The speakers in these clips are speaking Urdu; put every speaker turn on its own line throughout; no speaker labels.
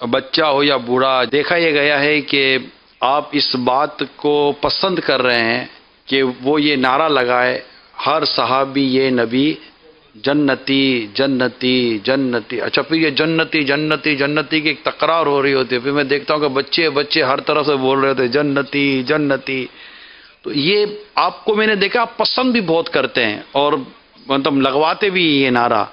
بچہ ہو یا بوڑھا، دیکھا یہ گیا ہے کہ آپ اس بات کو پسند کر رہے ہیں کہ وہ یہ نعرہ لگائے، ہر صحابی یہ نبی جنتی جنتی جنتی۔ اچھا، پھر یہ جنتی جنتی جنتی کی ایک تکرار ہو رہی ہوتی ہے، پھر میں دیکھتا ہوں کہ بچے بچے ہر طرف سے بول رہے ہوتے جنتی جنتی۔ تو یہ آپ کو میں نے دیکھا آپ پسند بھی بہت کرتے ہیں اور مطلب لگواتے بھی یہ نعرہ۔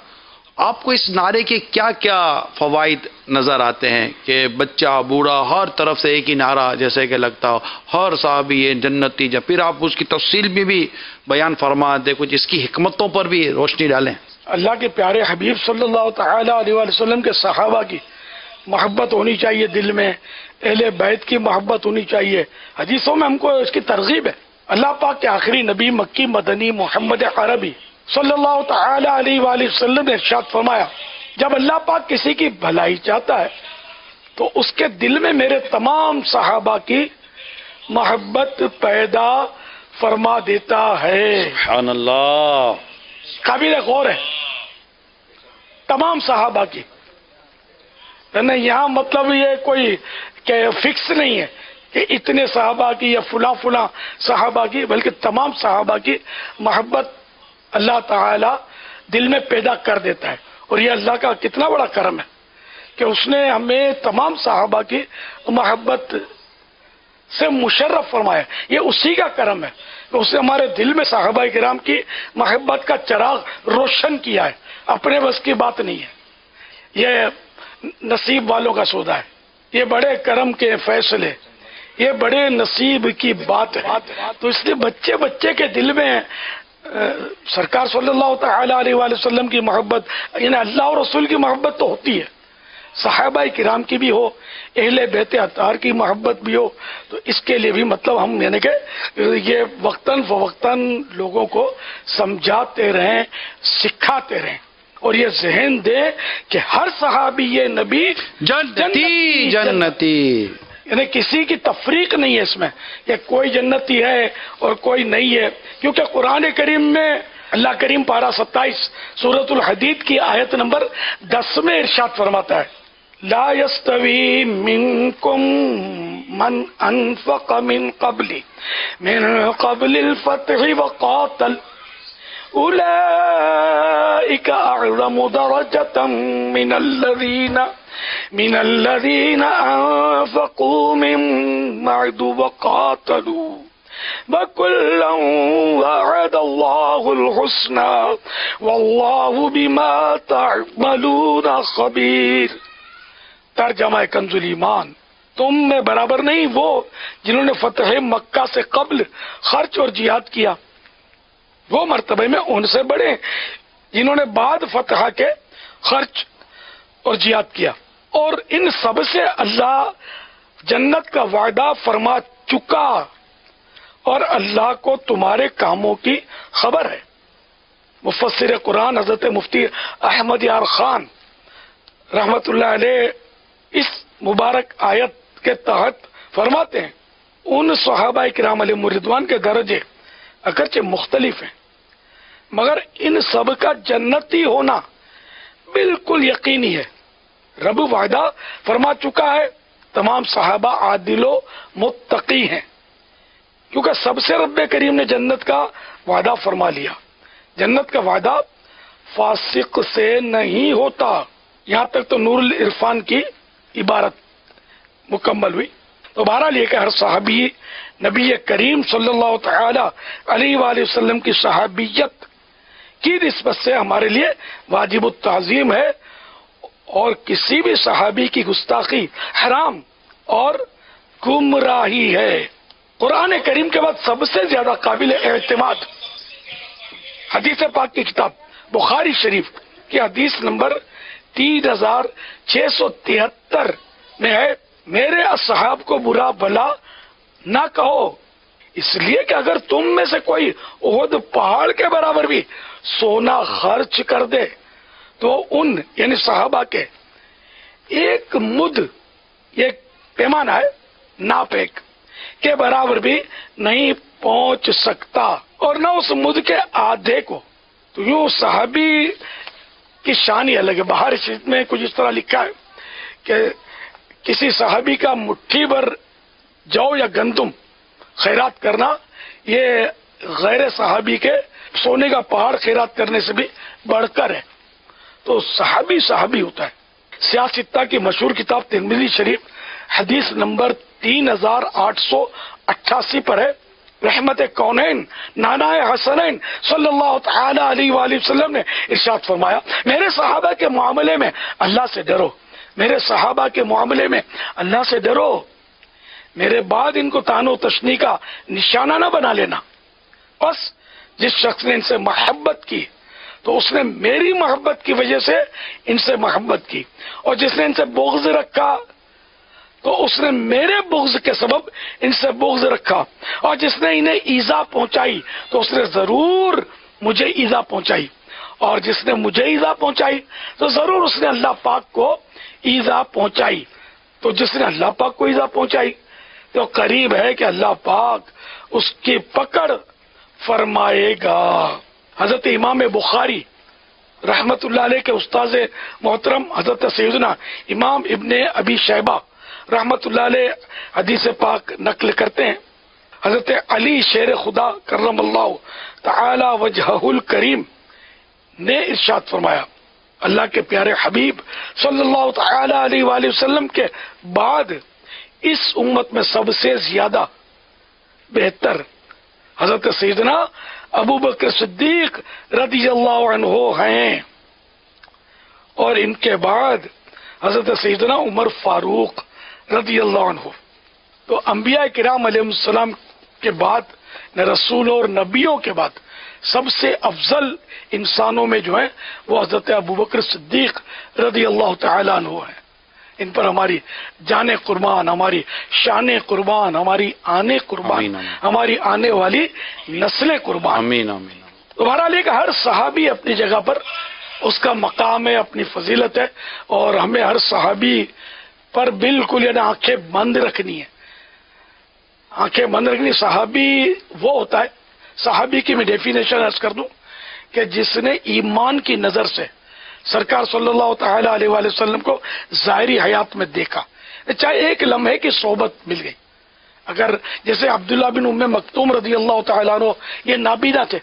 آپ کو اس نعرے کے کیا کیا فوائد نظر آتے ہیں کہ بچہ بوڑھا ہر طرف سے ایک ہی نعرہ جیسے کہ لگتا ہو، ہر صحابی یہ جنتی؟ جب پھر آپ اس کی تفصیل میں بھی بیان فرما دیں، کچھ اس کی حکمتوں پر بھی روشنی ڈالیں۔
اللہ کے پیارے حبیب صلی اللہ تعالی علیہ وآلہ وسلم کے صحابہ کی محبت ہونی چاہیے، دل میں اہل بیت کی محبت ہونی چاہیے۔ حدیثوں میں ہم کو اس کی ترغیب ہے۔ اللہ پاک کے آخری نبی مکی مدنی محمد عربی صلی اللہ تعالی علیہ وآلہ وسلم نے ارشاد فرمایا، جب اللہ پاک کسی کی بھلائی چاہتا ہے تو اس کے دل میں میرے تمام صحابہ کی محبت پیدا فرما دیتا ہے۔
سبحان اللہ۔
قابل غور ہے، تمام صحابہ کی، یعنی یہاں مطلب یہ کوئی کہ فکس نہیں ہے کہ اتنے صحابہ کی یا فلاں فلاں صحابہ کی، بلکہ تمام صحابہ کی محبت اللہ تعالی دل میں پیدا کر دیتا ہے۔ اور یہ اللہ کا کتنا بڑا کرم ہے کہ اس نے ہمیں تمام صحابہ کی محبت سے مشرف فرمایا۔ یہ اسی کا کرم ہے کہ اس نے ہمارے دل میں صحابہ کرام کی محبت کا چراغ روشن کیا ہے۔ اپنے بس کی بات نہیں ہے، یہ نصیب والوں کا سودا ہے، یہ بڑے کرم کے فیصلے، یہ بڑے نصیب کی بات ہے۔ تو اس لیے بچے بچے کے دل میں سرکار صلی اللہ تعالی علیہ وآلہ وسلم کی محبت، یعنی اللہ اور رسول کی محبت تو ہوتی ہے، صحابہ کرام کی بھی ہو، اہل بیت اطہار کی محبت بھی ہو، تو اس کے لیے بھی مطلب ہم یعنی کہ یہ وقتاً فوقتاً لوگوں کو سمجھاتے رہیں، سکھاتے رہیں، اور یہ ذہن دے کہ ہر صحابی یہ نبی
جنتی جنتی،
یعنی کسی کی تفریق نہیں ہے اس میں کہ کوئی جنتی ہے اور کوئی نہیں ہے، کیونکہ قرآن کریم میں اللہ کریم پارہ 27 سورۃ الحدید کی آیت نمبر 10 میں ارشاد فرماتا ہے، لا يستوی منکم من انفق من قبل الفتح وقاتل اولئک اعظم درجۃ من الذین انفقوا من بعد وقاتلوا وَكُلًّا وَعَدَ اللَّهُ الْحُسْنَى وَاللَّهُ بِمَا تَعْمَلُونَ خَبِيرٌ۔ ترجمہ کنز ایمان، تم میں برابر نہیں وہ جنہوں نے فتح مکہ سے قبل خرچ اور جہاد کیا، وہ مرتبے میں ان سے بڑے جنہوں نے بعد فتح کے خرچ اور جہاد کیا، اور ان سب سے اللہ جنت کا وعدہ فرما چکا، اور اللہ کو تمہارے کاموں کی خبر ہے۔ مفسر قرآن حضرت مفتی احمد یار خان رحمت اللہ علیہ اس مبارک آیت کے تحت فرماتے ہیں، ان صحابہ کرام علیہم رضوان کے درجے اگرچہ مختلف ہیں، مگر ان سب کا جنتی ہونا بالکل یقینی ہے۔ رب وعدہ فرما چکا ہے، تمام صحابہ عادل و متقی ہیں، کیونکہ سب سے رب کریم نے جنت کا وعدہ فرما لیا۔ جنت کا وعدہ فاسق سے نہیں ہوتا۔ یہاں تک تو نور العرفان کی عبارت مکمل ہوئی۔ تو بہرحال یہ کہ ہر صحابی نبی کریم صلی اللہ تعالی علیہ وآلہ وسلم کی صحابیت کی نسبت سے ہمارے لیے واجب التعظیم ہے، اور کسی بھی صحابی کی گستاخی حرام اور گمراہی ہے۔ قرآن کریم کے بعد سب سے زیادہ قابل اعتماد حدیث پاک کی کتاب بخاری شریف کی حدیث نمبر 3673 میں ہے، میرے اصحاب کو برا بھلا نہ کہو، اس لیے کہ اگر تم میں سے کوئی احد پہاڑ کے برابر بھی سونا خرچ کر دے تو ان یعنی صحابہ کے ایک مد، یہ پیمانہ ہے ناپ ایک کے برابر بھی نہیں پہنچ سکتا، اور نہ اس مد کے آدھے کو۔ تو یوں صحابی کی شان ہی الگ ہے۔ بہار شریف میں کچھ اس طرح لکھا ہے کہ کسی صحابی کا مٹھی بھر جو یا گندم خیرات کرنا یہ غیر صحابی کے سونے کا پہاڑ خیرات کرنے سے بھی بڑھ کر ہے. تو صحابی صحابی ہوتا ہے. سیاستہ کی مشہور کتاب ترمذی شریف حدیث نمبر 3888 پر ہے. رحمت کونین نانا حسنین صلی اللہ تعالی علیہ وآلہ وسلم نے ارشاد فرمایا میرے صحابہ کے معاملے میں اللہ سے ڈرو، میرے صحابہ کے معاملے میں اللہ سے ڈرو، میرے بعد ان کو طعن و تشنیع کا نشانہ نہ بنا لینا. بس جس شخص نے ان سے محبت کی تو اس نے میری محبت کی وجہ سے ان سے محبت کی، اور جس نے ان سے بغض رکھا تو اس نے میرے بغض کے سبب ان سے بغض رکھا، اور جس نے انہیں ایذا پہنچائی تو اس نے ضرور مجھے ایذا پہنچائی، اور جس نے مجھے ایذا پہنچائی تو ضرور اس نے اللہ پاک کو ایذا پہنچائی. تو جس نے اللہ پاک کو ایذا پہنچائی تو قریب ہے کہ اللہ پاک اس کی پکڑ فرمائے گا. حضرت امام بخاری رحمت اللہ علیہ کے استاذ محترم حضرت سیدنا امام ابن ابی شیبہ رحمت اللہ علیہ حدیث پاک نقل کرتے ہیں. حضرت علی شیر خدا کرم اللہ تعالی وجہہ الکریم نے ارشاد فرمایا اللہ کے پیارے حبیب صلی اللہ تعالی علیہ وآلہ وسلم کے بعد اس امت میں سب سے زیادہ بہتر حضرت سیدنا ابو بکر صدیق رضی اللہ عنہ ہیں، اور ان کے بعد حضرت سیدنا عمر فاروق رضی اللہ عنہ. تو انبیاء کرام علیہ السلام کے بعد رسولوں اور نبیوں کے بعد سب سے افضل انسانوں میں جو ہیں وہ حضرت ابو بکر صدیق رضی اللہ تعالی عنہ ہیں. ان پر ہماری جان قربان، ہماری شان قربان، ہماری آنے قربان،
آمین آمین.
ہماری آنے والی نسلیں قربان.
آمین آمین.
تمہارا لے کہ ہر صحابی اپنی جگہ پر اس کا مقام ہے، اپنی فضیلت ہے، اور ہمیں ہر صحابی پر بالکل یعنی آنکھیں بند رکھنی ہے، آنکھیں بند رکھنی. صحابی وہ ہوتا ہے، صحابی کی میں ڈیفینیشن عرض کر دوں کہ جس نے ایمان کی نظر سے سرکار صلی اللہ تعالی علیہ وآلہ وسلم کو ظاہری حیات میں دیکھا، چاہے ایک لمحے کی صحبت مل گئی. اگر جیسے عبداللہ بن ام مکتوم رضی اللہ تعالیٰ عنہ یہ نابینا تھے،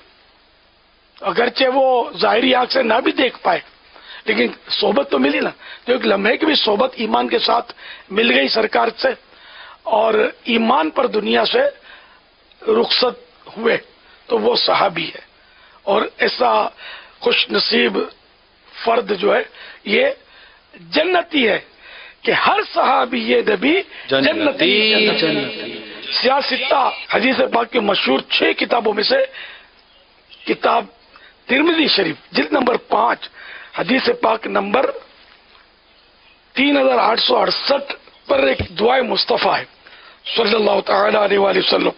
اگرچہ وہ ظاہری آنکھ سے نہ بھی دیکھ پائے لیکن صحبت تو ملی نا. تو ایک لمحے کی بھی صحبت ایمان کے ساتھ مل گئی سرکار سے، اور ایمان پر دنیا سے رخصت ہوئے تو وہ صحابی ہے. اور ایسا خوش نصیب فرد جو ہے یہ جنتی ہے کہ ہر صحابی یہ نبی جنتی. سیاستہ حدیث پاک کی مشہور 6 کتابوں میں سے کتاب ترمذی شریف جلد نمبر 5 حدیث پاک نمبر 3868 پر ایک دعائے مصطفیٰ ہے صلی اللہ تعالی علیہ وآلہ وسلم.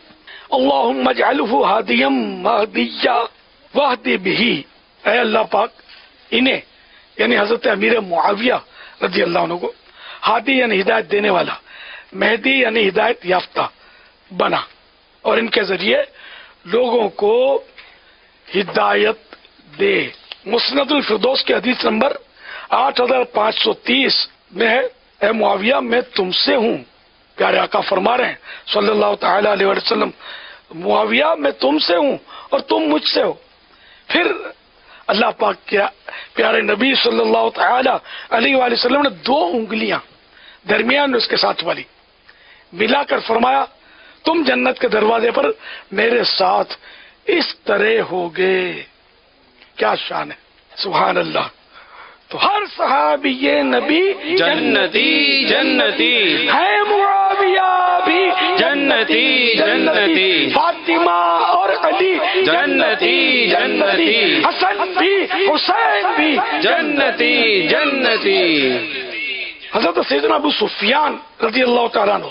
اللہم اجعلہ ہادیا مہدیا واہدی بہی. اے اللہ پاک انہیں یعنی حضرت امیر معاویہ رضی اللہ عنہ کو ہادی یعنی ہدایت دینے والا، مہدی یعنی ہدایت یافتہ بنا، اور ان کے ذریعے لوگوں کو ہدایت دے. مسند الفردوس کی حدیث نمبر 8530 میں ہے اے معاویہ میں تم سے ہوں. پیارے آقا فرما رہے ہیں صلی اللہ تعالی علیہ وسلم معاویہ میں تم سے ہوں اور تم مجھ سے ہو. پھر اللہ پاک کیا پیارے نبی صلی اللہ تعالی علیہ وآلہ وسلم نے 2 انگلیاں درمیان اس کے ساتھ والی ملا کر فرمایا تم جنت کے دروازے پر میرے ساتھ اس طرح ہوگے. کیا شان ہے، سبحان اللہ. تو ہر صحابی یہ نبی
جنتی جنتی
ہے، معاویہ بھی
جنتی جنتی،
فاطمہ اور علی
جنتی جنتی،
حسن بھی حسین بھی
جنتی جنتی.
حضرت سیدنا ابو سفیان رضی اللہ تعالیٰ عنہ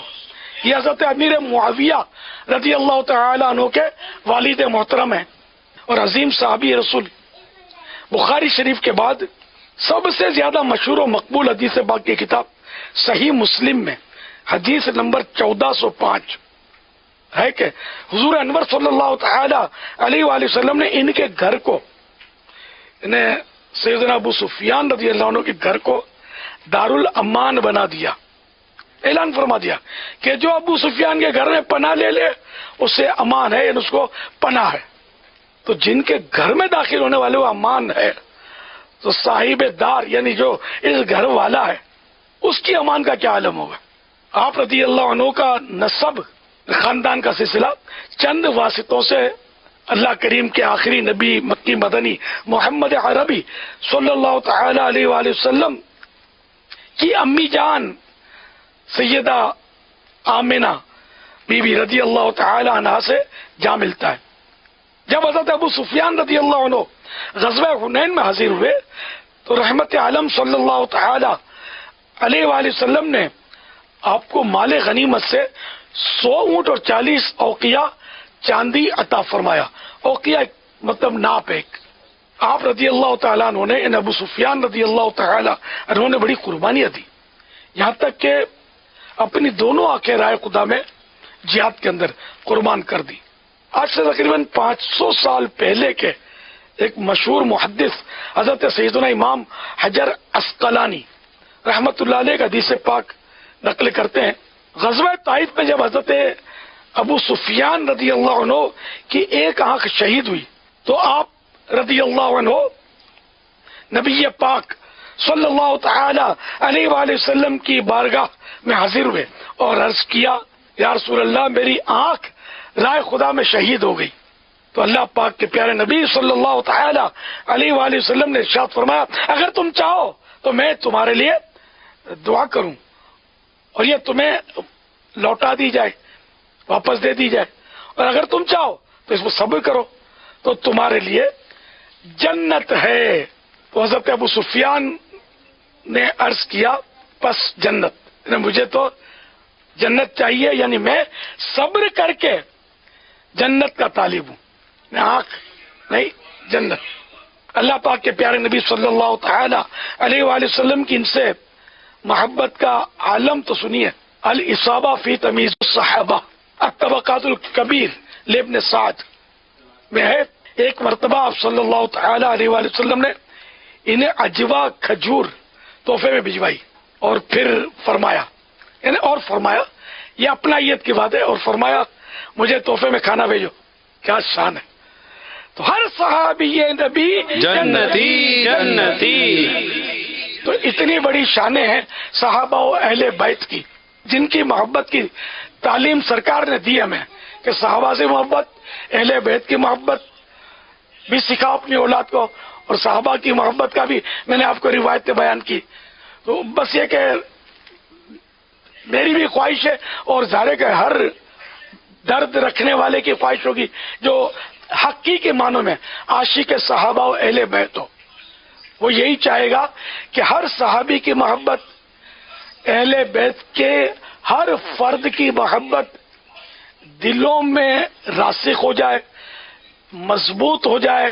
یہ حضرت امیر معاویہ رضی اللہ تعالیٰ عنہ کے والد محترم ہیں اور عظیم صحابی رسول. بخاری شریف کے بعد سب سے زیادہ مشہور و مقبول حدیث پاک کی کتاب صحیح مسلم میں حدیث نمبر 1405 ہے کہ حضور انور صلی اللہ تعالی علیہ وآلہ وسلم نے ان کے گھر کو، انہیں سیدنا ابو سفیان رضی اللہ عنہ کے گھر کو دارالامان بنا دیا. اعلان فرما دیا کہ جو ابو سفیان کے گھر میں پناہ لے لے اسے امان ہے، یعنی اس کو پناہ ہے. تو جن کے گھر میں داخل ہونے والے وہ امان ہے، تو صاحب دار یعنی جو اس گھر والا ہے اس کی امان کا کیا عالم ہوگا. آپ رضی اللہ عنہ کا نسب، خاندان کا سلسلہ چند واسطوں سے اللہ کریم کے آخری نبی مکی مدنی محمد عربی صلی اللہ تعالی علیہ وآلہ وسلم کی امی جان سیدہ آمنہ بی بی رضی اللہ تعالی عنہ سے جا ملتا ہے. جب حضرت ابو سفیان رضی اللہ عنہ غزوہ حنین میں حاضر ہوئے تو رحمت عالم صلی اللہ تعالی علیہ وآلہ وسلم نے آپ کو مال غنیمت سے 100 اونٹ اور 40 اوقیہ چاندی عطا فرمایا. اوقیہ مطلب ناپ ایک. آپ رضی اللہ تعالیٰ عنہ نے ان ابو سفیان رضی اللہ تعالیٰ عنہ نے بڑی قربانیاں دی، یہاں تک کہ اپنی دونوں آنکھیں رائے خدا میں جہاد کے اندر قربان کر دی. آج سے تقریباً 500 سال پہلے کے ایک مشہور محدث حضرت سیدنا امام حجر عسقلانی رحمت اللہ علیہ کا حدیث پاک نقل کرتے ہیں. غزوہ طائف میں جب حضرت ابو سفیان رضی اللہ عنہ کی ایک آنکھ شہید ہوئی تو آپ رضی اللہ عنہ نبی پاک صلی اللہ تعالی علیہ وآلہ وسلم کی بارگاہ میں حاضر ہوئے اور عرض کیا یا رسول اللہ میری آنکھ رائے خدا میں شہید ہو گئی. تو اللہ پاک کے پیارے نبی صلی اللہ تعالی علیہ وآلہ وسلم نے ارشاد فرمایا اگر تم چاہو تو میں تمہارے لیے دعا کروں اور یہ تمہیں لوٹا دی جائے، واپس دے دی جائے، اور اگر تم چاہو تو اس کو صبر کرو تو تمہارے لیے جنت ہے. تو حضرت ابو سفیان نے عرض کیا بس جنت، یعنی مجھے تو جنت چاہیے، یعنی میں صبر کر کے جنت کا طالب ہوں، میں آنکھ نہیں جنت. اللہ پاک کے پیارے نبی صلی اللہ تعالی علیہ وآلہ وسلم کی ان سے محبت کا عالم تو سنیے. الاصابہ فی تمیز الصحابہ الطبقات الکبیر لابن سعد میں ہے. ایک مرتبہ آپ صلی اللہ تعالی علیہ وآلہ وسلم نے انہیں عجوا کھجور تحفے میں بھجوائی اور پھر فرمایا، یعنی اور فرمایا یہ اپنا عیت کی بات ہے، اور فرمایا مجھے تحفے میں کھانا بھیجو. کیا شان ہے. تو ہر صحابی نبی
جنتی جنتی.
تو اتنی بڑی شانیں ہیں صحابہ و اہل بیت کی جن کی محبت کی تعلیم سرکار نے دی ہمیں کہ صحابہ سے محبت، اہل بیت کی محبت بھی سکھاؤ اپنی اولاد کو، اور صحابہ کی محبت کا بھی میں نے آپ کو روایتیں بیان کی. تو بس یہ کہ میری بھی خواہش ہے اور ظاہر کہ ہر درد رکھنے والے کی خواہش ہوگی جو حقیقی معنوں میں عاشق صحابہ و اہل بیت ہو، وہ یہی چاہے گا کہ ہر صحابی کی محبت، اہل بیت کے ہر فرد کی محبت دلوں میں راسخ ہو جائے، مضبوط ہو جائے،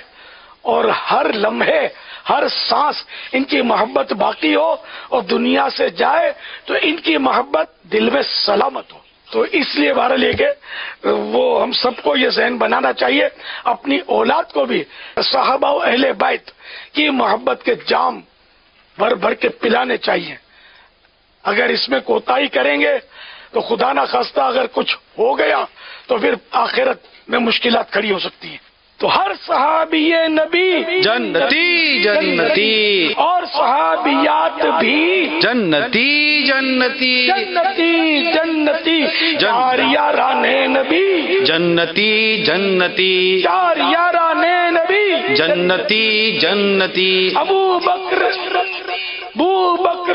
اور ہر لمحے ہر سانس ان کی محبت باقی ہو، اور دنیا سے جائے تو ان کی محبت دل میں سلامت ہو. تو اس لیے بہرحال یہ کہ وہ ہم سب کو یہ ذہن بنانا چاہیے، اپنی اولاد کو بھی صحابہ و اہل بیت کی محبت کے جام بھر بھر کے پلانے چاہیے. اگر اس میں کوتاہی کریں گے تو خدا نہ خواستہ اگر کچھ ہو گیا تو پھر آخرت میں مشکلات کھڑی ہو سکتی ہیں. تو ہر صحابی نبی
جنتی جنتی
اور صحابیات بھی
جنتی جنتی
جنتی جنتی. چار یاران نبی
جنتی جنتی.
چار یاران نبی
جنتی جنتی.
ابو بکر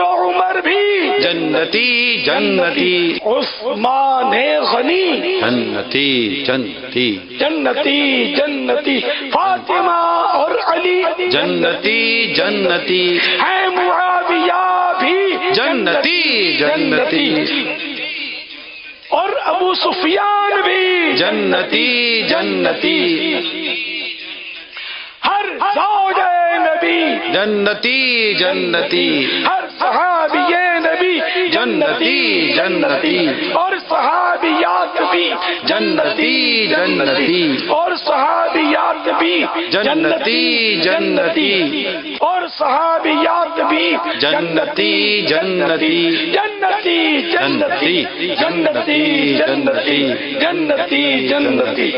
و عمر بھی
جنتی جنتی.
عثمان غنی
جنتی جنتی.
جنتی جنتی. فاطمہ اور علی
جنتی جنتی.
ہے معاویہ بھی
جنتی جنتی.
اور ابو سفیان بھی
جنتی جنتی.
ہر زوج نبی،
جنتی جنتی.
ہر صحابی نبی
جنتی جنتی
اور صحابیات بھی
جنتی جنتی
اور صحابیات بھی
جنتی جنتی
اور صحابیات بھی
جنتی جنتی
جنتی جنتی جنتی جنتی جنتی جنتی